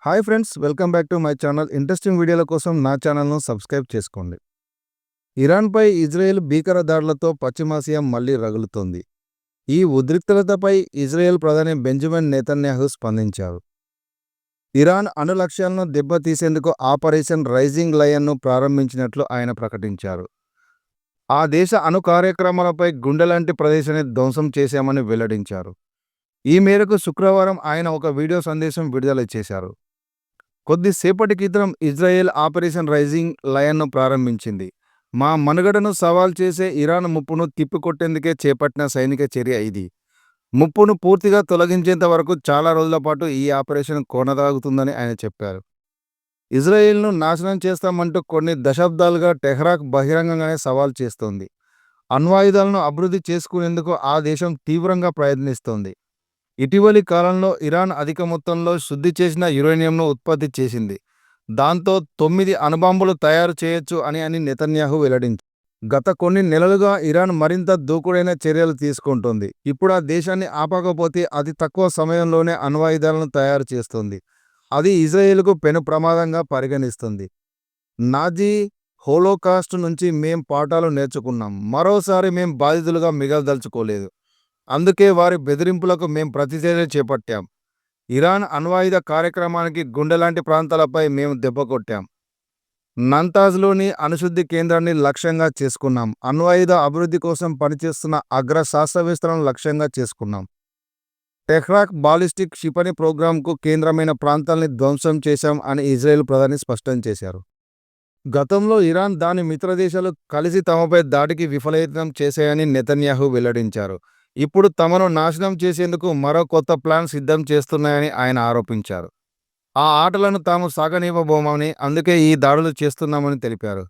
Hi friends, welcome back to my channel. Interesting వీడియోల కోసం నా ఛానల్ను సబ్స్క్రైబ్ చేసుకోండి. ఇరాన్పై ఇజ్రాయెల్ భీకర దాడులతో పశ్చిమాసియా మళ్లీ రగులుతోంది. ఈ ఉద్రిక్తతపై ఇజ్రాయెల్ ప్రధాని బెంజమిన్ నెతన్యాహు స్పందించారు. ఇరాన్ అణు లక్ష్యాలను దెబ్బతీసేందుకు ఆపరేషన్ రైజింగ్ లయన్ను ప్రారంభించినట్లు ఆయన ప్రకటించారు. ఆ దేశ అణు కార్యక్రమాలపై గుండెలాంటి ప్రదేశాన్ని ధ్వంసం చేశామని వెల్లడించారు. ఈ మేరకు శుక్రవారం ఆయన ఒక వీడియో సందేశం విడుదల చేశారు. కొద్దిసేపటి క్రితం ఇజ్రాయెల్ ఆపరేషన్ రైజింగ్ లయన్ను ప్రారంభించింది. మా మనుగడను సవాల్ చేసే ఇరాన్ ముప్పును తిప్పికొట్టేందుకే చేపట్టిన సైనిక చర్య ఇది. ముప్పును పూర్తిగా తొలగించేంత వరకు చాలా రోజుల పాటు ఈ ఆపరేషన్ కొనసాగుతుందని ఆయన చెప్పారు. ఇజ్రాయెల్ను నాశనం చేస్తామంటూ కొన్ని దశాబ్దాలుగా టెహ్రాన్ బహిరంగంగానే సవాల్ చేస్తోంది. అణ్వాయుధాలను అభివృద్ధి చేసుకునేందుకు ఆ దేశం తీవ్రంగా ప్రయత్నిస్తోంది. ఇటీవలి కాలంలో ఇరాన్ అధిక మొత్తంలో శుద్ధి చేసిన యురేనియంను ఉత్పత్తి చేసింది. దాంతో 9 అణుబాంబులు తయారు చేయొచ్చు అని నెతన్యాహు వెల్లడించారు. గత కొన్ని నెలలుగా ఇరాన్ మరింత దూకుడైన చర్యలు తీసుకుంటోంది. ఇప్పుడు ఆ దేశాన్ని ఆపకపోతే అతి తక్కువ సమయంలోనే అణ్వాయుధాలను తయారు చేస్తుంది. అది ఇజ్రాయెల్కు పెను ప్రమాదంగా పరిగణిస్తుంది. నాజీ హోలోకాస్ట్ నుంచి మేం పాఠాలు నేర్చుకున్నాం. మరోసారి మేం బాధితులుగా మిగలదలుచుకోలేదు. అందుకే వారి బెదిరింపులకు మేం ప్రతిచర్య చేపట్టాం. ఇరాన్ అణ్వాయుధ కార్యక్రమానికి గుండెలాంటి ప్రాంతాలపై మేము దెబ్బకొట్టాం. నంతాజ్లోని అణుశుద్ధి కేంద్రాన్ని లక్ష్యంగా చేసుకున్నాం. అణ్వాయుధ అభివృద్ధి కోసం పనిచేస్తున్న అగ్ర శాస్త్రవేత్తలను లక్ష్యంగా చేసుకున్నాం. టెహ్రాన్ బాలిస్టిక్ క్షిపణి ప్రోగ్రాంకు కేంద్రమైన ప్రాంతాల్ని ధ్వంసం చేశాం అని ఇజ్రాయెల్ ప్రధాని స్పష్టం చేశారు. గతంలో ఇరాన్ దాని మిత్రదేశాలు కలిసి తమపై దాడికి విఫలయత్నం చేశాయని నెతన్యాహు వెల్లడించారు. ఇప్పుడు తమను నాశనం చేసేందుకు మరో కొత్త ప్లాన్ సిద్ధం చేస్తున్నాయని ఆయన ఆరోపించారు. ఆ ఆటలను తాము సాగనివ్వబోమని, అందుకే ఈ దాడులు చేస్తున్నామని తెలిపారు.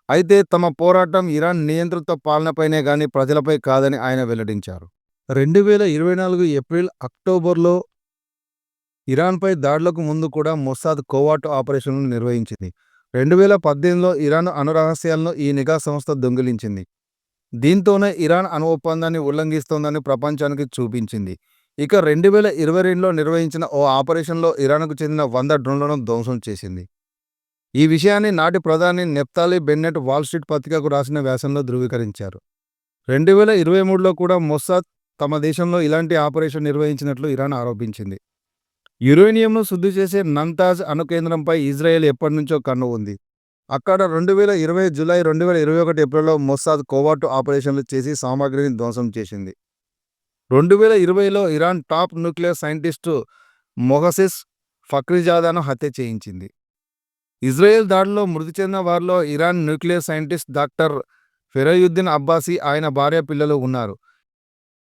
అయితే తమ పోరాటం ఇరాన్ నియంత్రిత పాలనపైనే గాని ప్రజలపై కాదని ఆయన వెల్లడించారు. 2024 ఏప్రిల్, అక్టోబర్లో ఇరాన్పై దాడులకు ముందు కూడా మొసాద్ కోవాట్ ఆపరేషన్లు నిర్వహించింది. 2018లో ఇరాన్ అణు రహస్యాలను ఈ నిఘా సంస్థ దొంగిలించింది. దీంతోనే ఇరాన్ అణు ఒప్పందాన్ని ఉల్లంఘిస్తోందని ప్రపంచానికి చూపించింది. ఇక 2022లో నిర్వహించిన ఓ ఆపరేషన్లో ఇరాన్కు చెందిన 100 డ్రోన్లను ధ్వంసం చేసింది. ఈ విషయాన్ని నాటి ప్రధాని నెఫ్తాలీ బెన్నెట్ వాల్ స్ట్రీట్ పత్రికకు రాసిన వ్యాసంలో ధృవీకరించారు. 2023లో కూడా మొసాద్ తమ దేశంలో ఇలాంటి ఆపరేషన్ నిర్వహించినట్లు ఇరాన్ ఆరోపించింది. యురేనియంను శుద్ధి చేసే నంతాజ్ అణు కేంద్రంపై ఇజ్రాయెల్ ఎప్పటినుంచో కన్ను ఉంది. అక్కడ 2020 జూలై, 2021 ఏప్రిల్లో మొసాద్ కోవాట్ ఆపరేషన్లు చేసి సామాగ్రిని ధ్వంసం చేసింది. 2020లో Iran top nuclear scientist Mohsen ఫఖ్రీజాదాను హత్య చేయించింది. ఇజ్రాయెల్ దాడిలో మృతి చెందిన వారిలో Iran nuclear scientist doctor Fereydoun Abbasi, ఆయన భార్య, పిల్లలు ఉన్నారు.